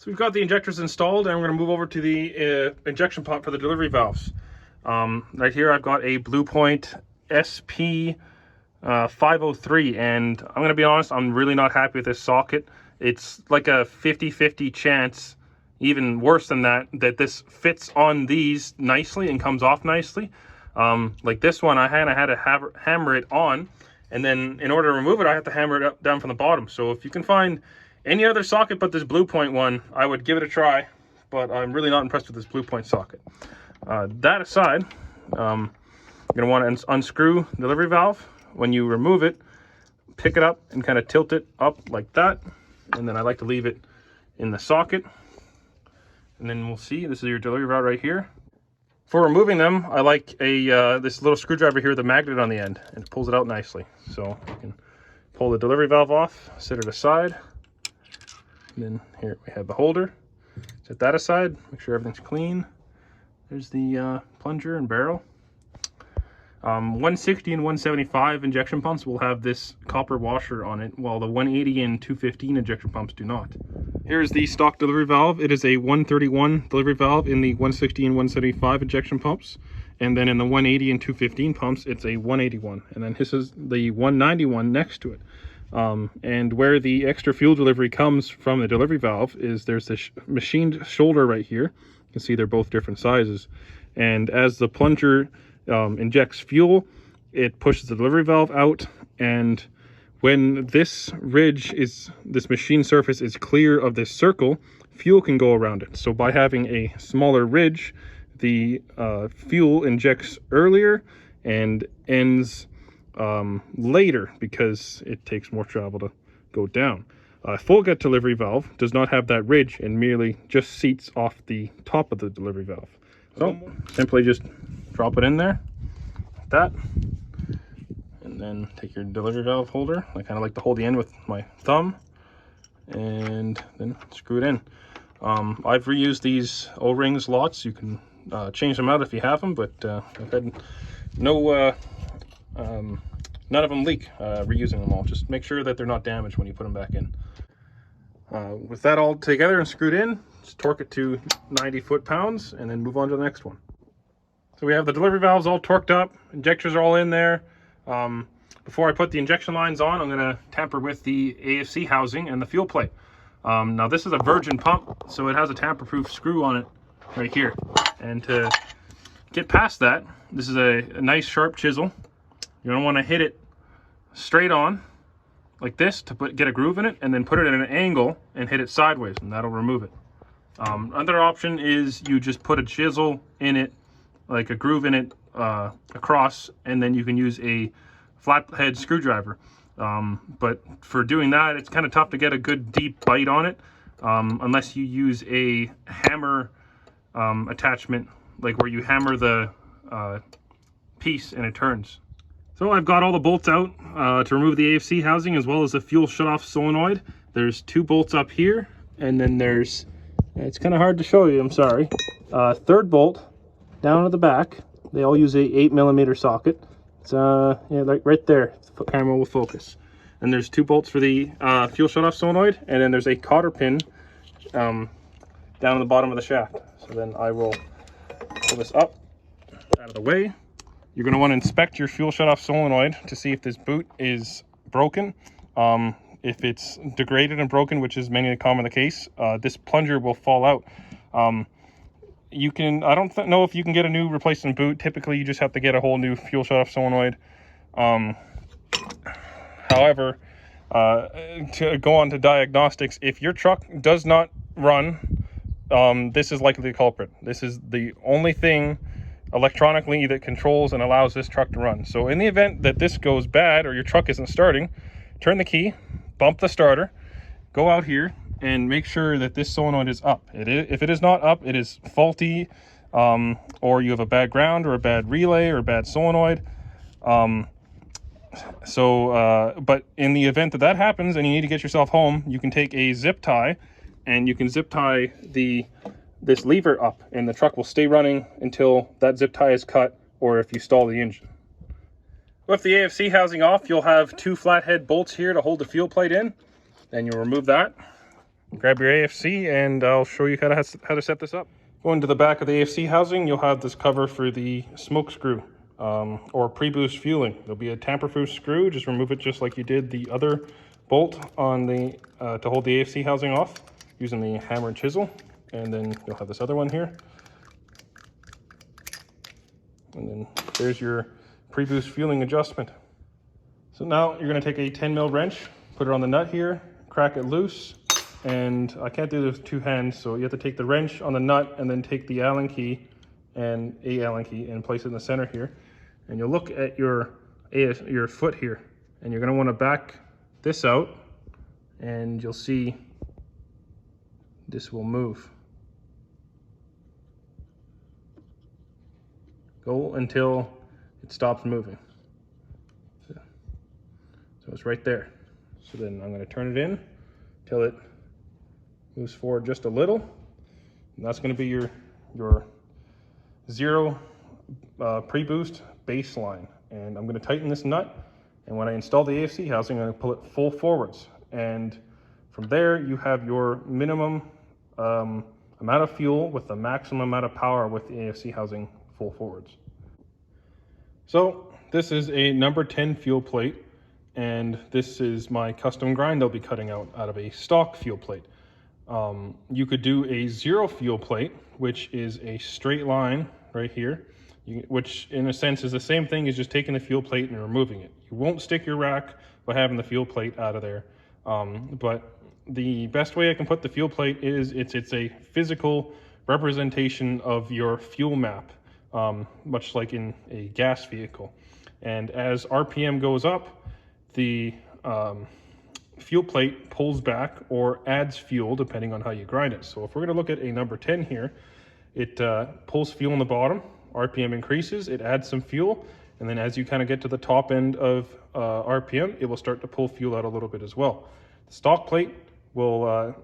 So we've got the injectors installed, and we're going to move over to the injection pump for the delivery valves. Right here I've got a Blue Point SP 503, and I'm going to be honest, I'm really not happy with this socket. It's like a 50-50 chance, even worse than that, that this fits on these nicely and comes off nicely. Like this one, I had to hammer it on, and then in order to remove it, I have to hammer it down from the bottom. So if you can find any other socket but this Blue Point one, I would give it a try, but I'm really not impressed with this Blue Point socket. That aside, you're going to want to unscrew the delivery valve. When you remove it, pick it up and kind of tilt it up like that, and then I like to leave it in the socket. And then we'll see, this is your delivery valve right here. For removing them, I like this little screwdriver here with a magnet on the end, and it pulls it out nicely. So you can pull the delivery valve off, set it aside. And then here we have the holder. Set that aside, make sure everything's clean. There's the plunger and barrel. 160 and 175 injection pumps will have this copper washer on it, while the 180 and 215 injection pumps do not. Here's the stock delivery valve. It is a 131 delivery valve in the 160 and 175 injection pumps. And then in the 180 and 215 pumps, it's a 181. And then this is the 191 next to it. And where the extra fuel delivery comes from the delivery valve is there's this machined shoulder right here. You can see they're both different sizes. And as the plunger injects fuel, it pushes the delivery valve out, and when this machine surface is clear of this circle, fuel can go around it. So by having a smaller ridge, the fuel injects earlier and ends later because it takes more travel to go down. A full get delivery valve does not have that ridge and merely just seats off the top of the delivery valve. So simply just drop it in there like that, and then take your delivery valve holder. I kind of like to hold the end with my thumb, and then screw it in. I've reused these O-rings lots. You can change them out if you have them, but I've had none of them leak reusing them all. Just make sure that they're not damaged when you put them back in. With that all together and screwed in, just torque it to 90 foot-pounds and then move on to the next one. So we have the delivery valves all torqued up, injectors are all in there. Before I put the injection lines on, I'm going to tamper with the AFC housing and the fuel plate. Now this is a virgin pump, so it has a tamper-proof screw on it right here. And to get past that, this is a nice sharp chisel. You're going to want to hit it straight on like this to get a groove in it, and then put it at an angle and hit it sideways, and that'll remove it. Another option is you just put a chisel in it, like a groove in it across, and then you can use a flathead screwdriver. But for doing that, it's kind of tough to get a good deep bite on it unless you use a hammer attachment, like where you hammer the piece and it turns. So I've got all the bolts out to remove the AFC housing as well as the fuel shutoff solenoid. There's 2 bolts up here, and then there's, it's kind of hard to show you, I'm sorry, 3rd bolt down at the back. They all use a 8mm socket. It's yeah, like right there, the camera will focus. And there's 2 bolts for the fuel shutoff solenoid, and then there's a cotter pin down at the bottom of the shaft. So then I will pull this up out of the way. You're going to want to inspect your fuel shutoff solenoid to see if this boot is broken. If it's degraded and broken, which is many common the case, this plunger will fall out. You can, I don't know if you can get a new replacement boot. Typically, you just have to get a whole new fuel shutoff solenoid. However, to go on to diagnostics, if your truck does not run, this is likely the culprit. This is the only thing electronically that controls and allows this truck to run. So in the event that this goes bad or your truck isn't starting, turn the key, bump the starter, go out here and make sure that this solenoid is up. If it is not up, it is faulty, or you have a bad ground or a bad relay or a bad solenoid. But in the event that that happens and you need to get yourself home, you can take a zip tie and you can zip tie this lever up, and the truck will stay running until that zip tie is cut, or if you stall the engine. With the AFC housing off, you'll have 2 flathead bolts here to hold the fuel plate in. Then you'll remove that. grab your AFC and I'll show you how to set this up. Going to the back of the AFC housing, you'll have this cover for the smoke screw or pre-boost fueling. There'll be a tamper-proof screw. Just remove it just like you did the other bolt on the to hold the AFC housing off using the hammer and chisel. And then you'll have this other one here. And then there's your pre-boost fueling adjustment. So now you're going to take a 10 mil wrench, put it on the nut here, crack it loose, and I can't do this with two hands, so you have to take the wrench on the nut and then take the Allen key and place it in the center here. And you'll look at your foot here, and you're going to want to back this out, and you'll see this will move. Go until it stops moving. So it's right there. So then I'm going to turn it in till it moves forward just a little. And that's going to be your zero pre-boost baseline. And I'm going to tighten this nut. And when I install the AFC housing, I'm going to pull it full forwards. And from there, you have your minimum amount of fuel with the maximum amount of power with the AFC housing full forwards. So this is a number 10 fuel plate. And this is my custom grind I'll be cutting out of a stock fuel plate. You could do a zero fuel plate, which is a straight line right here, which in a sense is the same thing as just taking the fuel plate and removing it. You won't stick your rack by having the fuel plate out of there. But the best way I can put the fuel plate is it's a physical representation of your fuel map, much like in a gas vehicle. And as RPM goes up, the fuel plate pulls back or adds fuel depending on how you grind it. So if we're going to look at a number 10 here, it pulls fuel in the bottom, RPM increases, it adds some fuel, and then as you kind of get to the top end of RPM, it will start to pull fuel out a little bit as well. The stock plate will,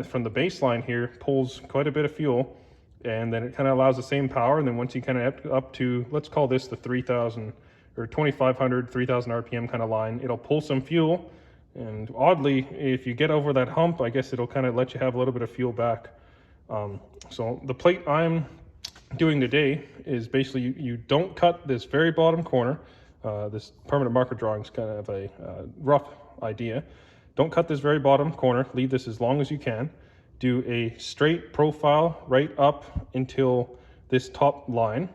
from the baseline here, pulls quite a bit of fuel, and then it kind of allows the same power, and then once you kind of up to, let's call this the 3,000 or 2,500, 3,000 RPM kind of line, it'll pull some fuel. And oddly, if you get over that hump, I guess it'll kind of let you have a little bit of fuel back. So the plate I'm doing today is basically you don't cut this very bottom corner. This permanent marker drawing is kind of a rough idea. Don't cut this very bottom corner. Leave this as long as you can. Do a straight profile right up until this top line,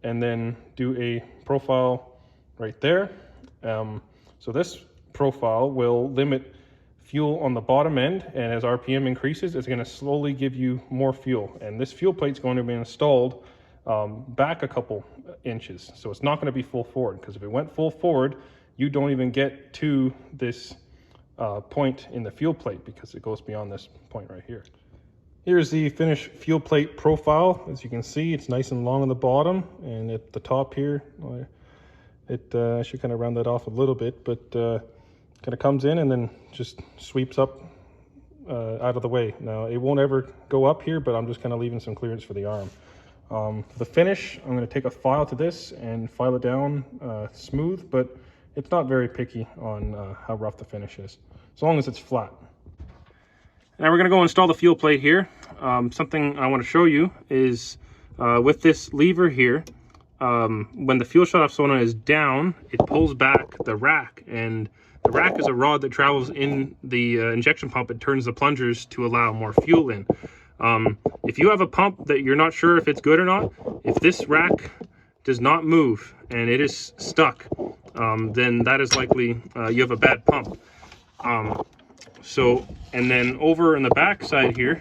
and then do a profile right there. So this profile will limit fuel on the bottom end, and as RPM increases, it's going to slowly give you more fuel. And this fuel plate is going to be installed back a couple inches, so it's not going to be full forward, because if it went full forward, you don't even get to this point in the fuel plate because it goes beyond this point right here. Here's the finished fuel plate profile. As you can see, it's nice and long on the bottom, and at the top here, I should kind of round that off a little bit, but kind of comes in and then just sweeps up out of the way. Now, it won't ever go up here, but I'm just kind of leaving some clearance for the arm. For the finish, I'm going to take a file to this and file it down smooth, but it's not very picky on how rough the finish is, as long as it's flat. Now we're going to go install the fuel plate here. Something I want to show you is with this lever here, when the fuel shutoff solenoid is down, it pulls back the rack, and the rack is a rod that travels in the injection pump. It turns the plungers to allow more fuel in. If you have a pump that you're not sure if it's good or not, if this rack does not move and it is stuck, then that is likely you have a bad pump. And then over in the back side here,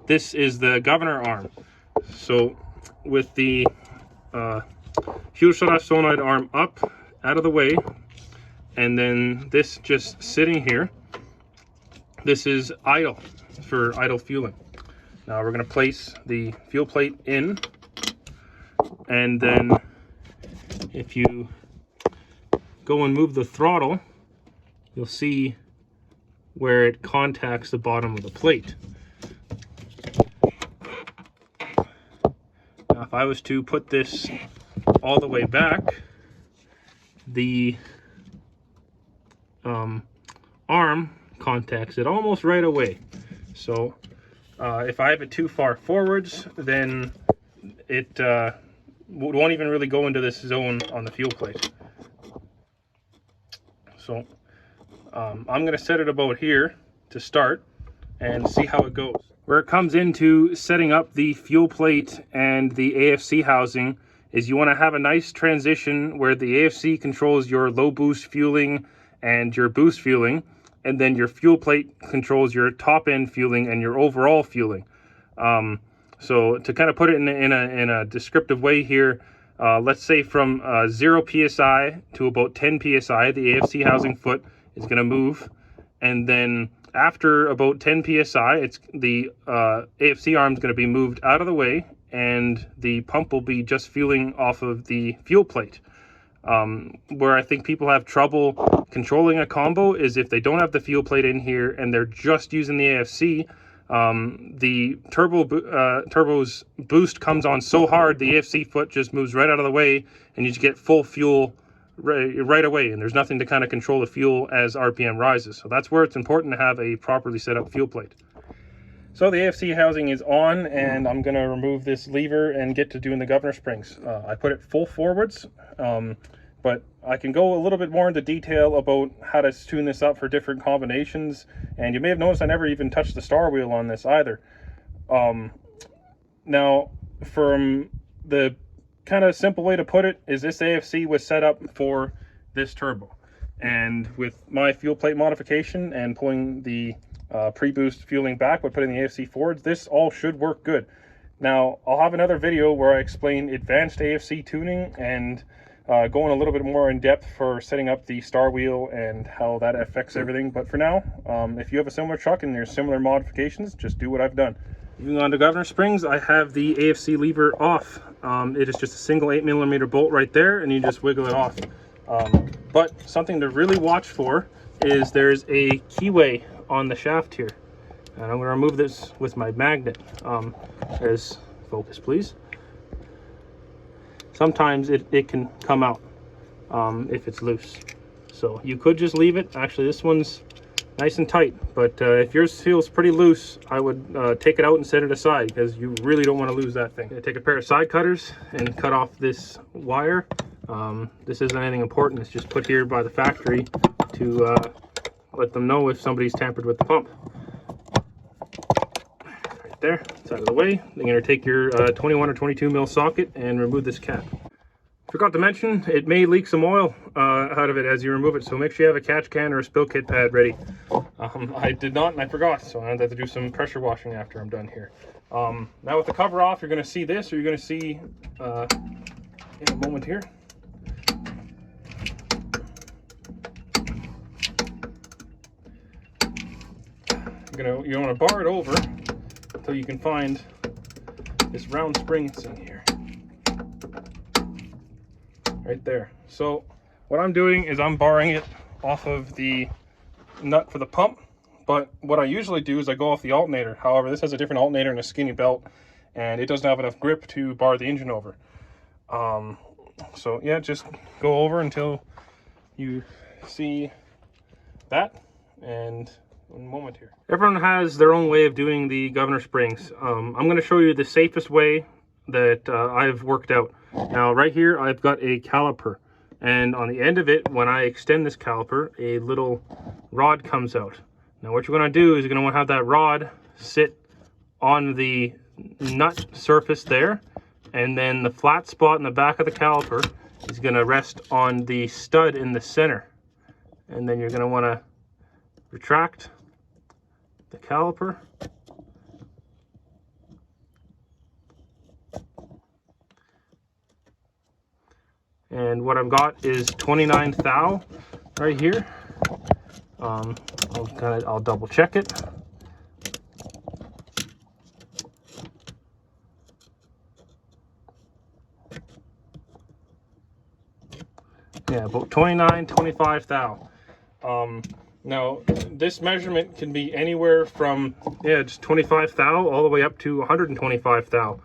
this is the governor arm. So with the fuel shutoff solenoid arm up out of the way, and then this just sitting here, this is idle for idle fueling. Now we're going to place the fuel plate in, and then if you go and move the throttle, you'll see where it contacts the bottom of the plate. Now if I was to put this all the way back, the arm contacts it almost right away. So if I have it too far forwards, then it won't even really go into this zone on the fuel plate. So I'm going to set it about here to start and see how it goes. Where it comes into setting up the fuel plate and the AFC housing is you want to have a nice transition where the AFC controls your low boost fueling and your boost fueling, and then your fuel plate controls your top end fueling and your overall fueling. So to kind of put it in a descriptive way here, let's say from 0 psi to about 10 psi, the AFC housing foot is going to move, and then after about 10 psi, it's the AFC arm is going to be moved out of the way, and the pump will be just fueling off of the fuel plate. Where I think people have trouble controlling a combo is if they don't have the fuel plate in here and they're just using the AFC. The turbo's boost comes on so hard, the AFC foot just moves right out of the way, and you just get full fuel right away, and there's nothing to kind of control the fuel as RPM rises. So that's where it's important to have a properly set up fuel plate. So the AFC housing is on, and I'm going to remove this lever and get to doing the governor springs. I put it full forwards, but I can go a little bit more into detail about how to tune this up for different combinations. And you may have noticed I never even touched the star wheel on this either. Now, from the kind of simple way to put it is this AFC was set up for this turbo. And with my fuel plate modification and pulling the pre-boost fueling back by putting the AFC forwards, this all should work good. Now, I'll have another video where I explain advanced AFC tuning and going a little bit more in depth for setting up the star wheel and how that affects everything. But for now, if you have a similar truck and there's similar modifications, just do what I've done. Moving on to governor springs, I have the AFC lever off. It is just a single 8mm bolt right there, and you just wiggle it off. But something to really watch for is there's a keyway on the shaft here, and I'm going to remove this with my magnet. There's focus, please. Sometimes it can come out if it's loose, so you could just leave it. Actually, this one's nice and tight, but if yours feels pretty loose, I would take it out and set it aside, because you really don't want to lose that thing. Take a pair of side cutters and cut off this wire. This isn't anything important, it's just put here by the factory to let them know if somebody's tampered with the pump. Right there, it's out of the way. Then you're going to take your 21 or 22 mil socket and remove this cap. Forgot to mention, it may leak some oil out of it as you remove it, so make sure you have a catch can or a spill kit pad ready. I did not, and I forgot, so I have to do some pressure washing after I'm done here. Now with the cover off, you're going to see this, or you're going to see in a moment here. You want to bar it over until you can find this round spring that's in here. Right there. So what I'm doing is I'm barring it off of the nut for the pump, but what I usually do is I go off the alternator. However, this has a different alternator and a skinny belt, and it doesn't have enough grip to bar the engine over. So yeah, just go over until you see that, and in a moment here. Everyone has their own way of doing the governor springs. I'm going to show you the safest way that I've worked out. Now right here I've got a caliper, and on the end of it, when I extend this caliper, a little rod comes out. Now what you're going to do is you're going to want to have that rod sit on the nut surface there, and then the flat spot in the back of the caliper is going to rest on the stud in the center. And then you're going to want to retract the caliper. And what I've got is 29 thou right here. I'll double check it. Yeah, about 29, 25 thou. Now, this measurement can be anywhere from, just 25 thou all the way up to 125 thou.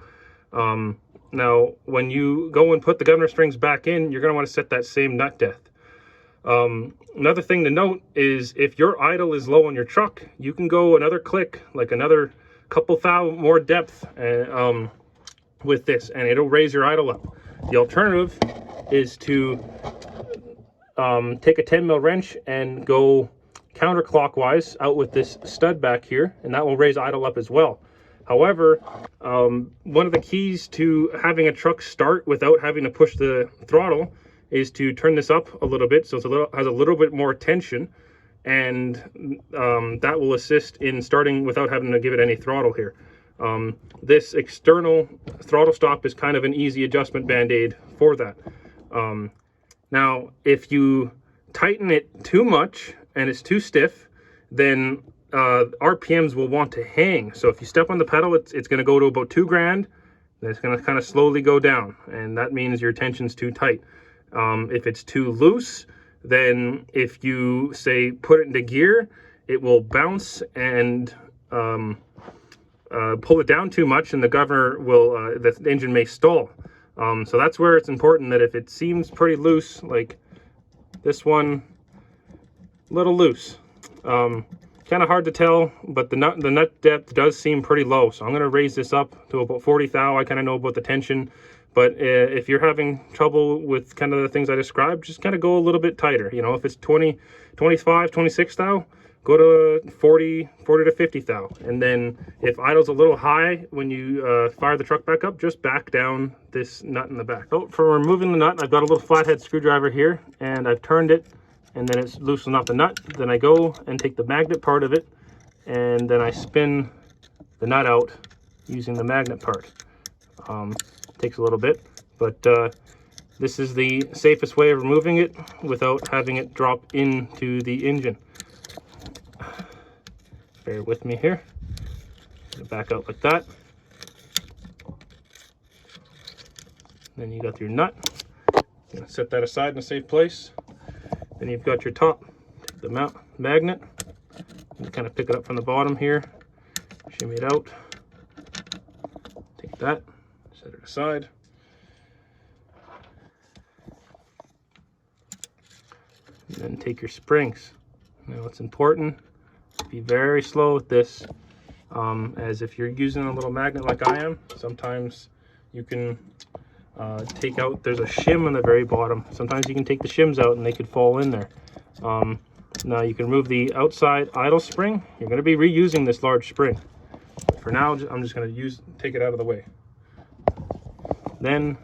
Now, when you go and put the governor springs back in, you're going to want to set that same nut depth. Another thing to note is if your idle is low on your truck, you can go another click, like another couple thou more depth with this, and it'll raise your idle up. The alternative is to take a 10 mil wrench and go counterclockwise out with this stud back here, and that will raise idle up as well. However, one of the keys to having a truck start without having to push the throttle is to turn this up a little bit so it has a little bit more tension, and that will assist in starting without having to give it any throttle here. This external throttle stop is kind of an easy adjustment band-aid for that. Now, if you tighten it too much and it's too stiff, then RPMs will want to hang. So if you step on the pedal, it's going to go to about 2 grand, then it's going to kind of slowly go down, and that means your tension's too tight. If it's too loose, then if you say put it into gear, it will bounce and pull it down too much, and the governor will, the engine may stall. So that's where it's important that if it seems pretty loose, like this one, a little loose, kind of hard to tell, but the nut depth does seem pretty low. So I'm going to raise this up to about 40 thou. I kind of know about the tension, but if you're having trouble with kind of the things I described, just kind of go a little bit tighter. You know, if it's 20, 25, 26 thou, go to 40 to 50 thou. And then if idle's a little high when you fire the truck back up, just back down this nut in the back. So for removing the nut, I've got a little flathead screwdriver here, and I've turned it, and then it's loosened off the nut. Then I go and take the magnet part of it, and then I spin the nut out using the magnet part. Takes a little bit, but this is the safest way of removing it without having it drop into the engine. Bear with me here. Back out like that. Then you got your nut. You're gonna set that aside in a safe place. Then you've got your top. Take the magnet. And kind of pick it up from the bottom here. Shimmy it out. Take that. Set it aside. And then take your springs. Now it's important to be very slow with this, as if you're using a little magnet like I am, sometimes you can take out, there's a shim on the very bottom. Sometimes you can take the shims out and they could fall in there. Now you can remove the outside idle spring. You're going to be reusing this large spring. For now, I'm just going to take it out of the way. Then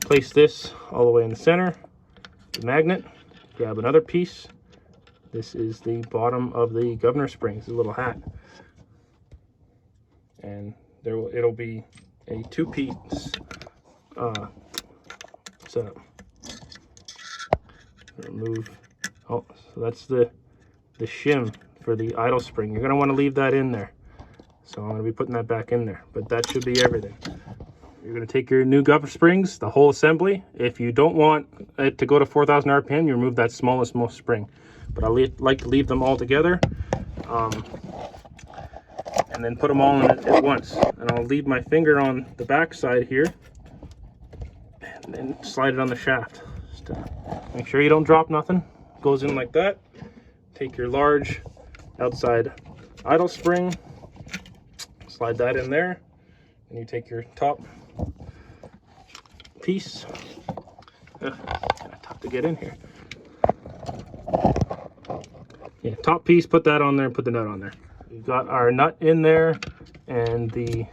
place this all the way in the center, the magnet, grab another piece. This is the bottom of the governor spring. It's a little hat. And it'll be a 2-piece setup. Remove, so that's the shim for the idle spring. You're going to want to leave that in there. So I'm going to be putting that back in there, but that should be everything. You're going to take your new governor springs, the whole assembly. If you don't want it to go to 4,000 RPM, you remove that smallest spring. But I like to leave them all together, and then put them all in at once. And I'll leave my finger on the back side here, and then slide it on the shaft. Just make sure you don't drop nothing. Goes in like that. Take your large outside idle spring, slide that in there, and you take your top piece. Kind of tough to get in here. Yeah, top piece, put that on there, put the nut on there. We've got our nut in there and the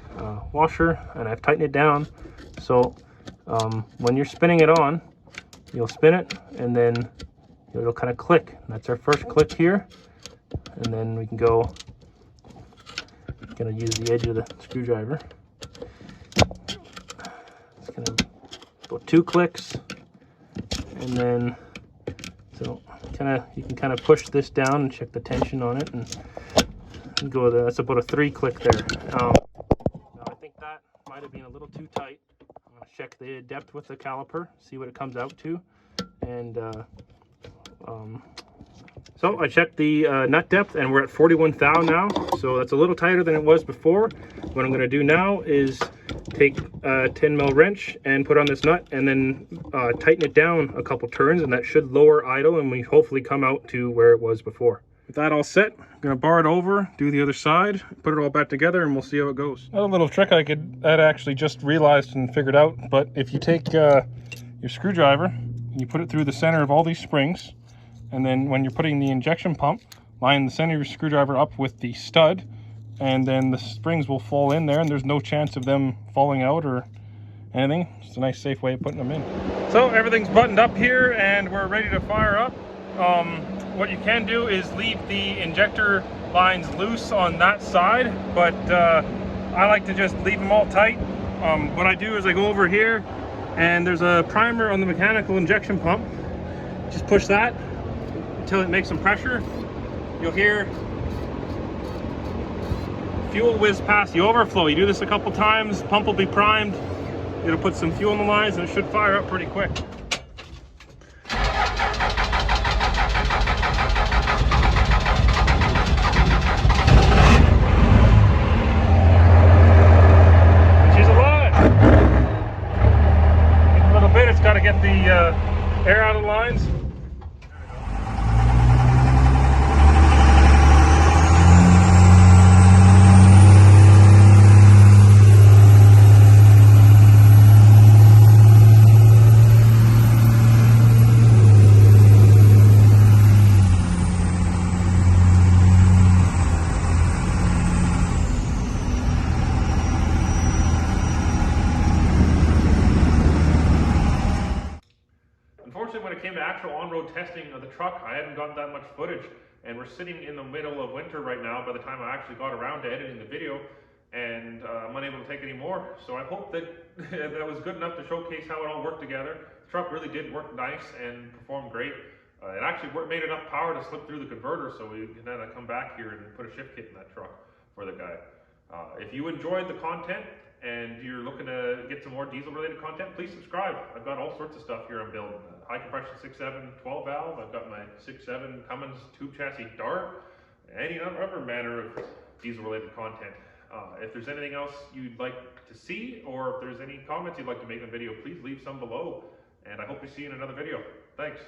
washer, and I've tightened it down. So when you're spinning it on, you'll spin it and then it'll kind of click. And that's our first click here. And then we can go, gonna use the edge of the screwdriver. It's gonna go 2 clicks, and then so you can kind of push this down and check the tension on it, and go there. That's about a 3 click there. Now I think that might have been a little too tight. I'm going to check the depth with the caliper, see what it comes out to, and So I checked the nut depth and we're at 41 thou now, so that's a little tighter than it was before. What I'm going to do now is take a 10 mil wrench and put on this nut and then tighten it down a couple turns, and that should lower idle and we hopefully come out to where it was before. With that all set, I'm going to bar it over, do the other side, put it all back together, and we'll see how it goes. Another little trick I'd actually just realized and figured out, but if you take your screwdriver and you put it through the center of all these springs, and then when you're putting the injection pump, line the center of your screwdriver up with the stud, and then the springs will fall in there and there's no chance of them falling out or anything. It's a nice safe way of putting them in. So everything's buttoned up here and we're ready to fire up. What you can do is leave the injector lines loose on that side, but I like to just leave them all tight. What I do is I go over here and there's a primer on the mechanical injection pump. Just push that until it makes some pressure. You'll hear fuel whiz past the overflow. You do this a couple times, pump will be primed. It'll put some fuel in the lines and it should fire up pretty quick. It's got to get the air out of the lines. Unfortunately, when it came to actual on-road testing of the truck, I hadn't gotten that much footage, and we're sitting in the middle of winter right now by the time I actually got around to editing the video, and I'm unable to take any more. So I hope that that was good enough to showcase how it all worked together. The truck really did work nice and performed great. It actually made enough power to slip through the converter, so we can then come back here and put a shift kit in that truck for the guy. If you enjoyed the content and you're looking to get some more diesel related content, please subscribe. I've got all sorts of stuff here I'm building. High compression 6.7 12 valve. I've got my 6.7 Cummins tube chassis dart, any other manner of diesel related content. If there's anything else you'd like to see, or if there's any comments you'd like to make in the video, please leave some below, and I hope to see you in another video. Thanks.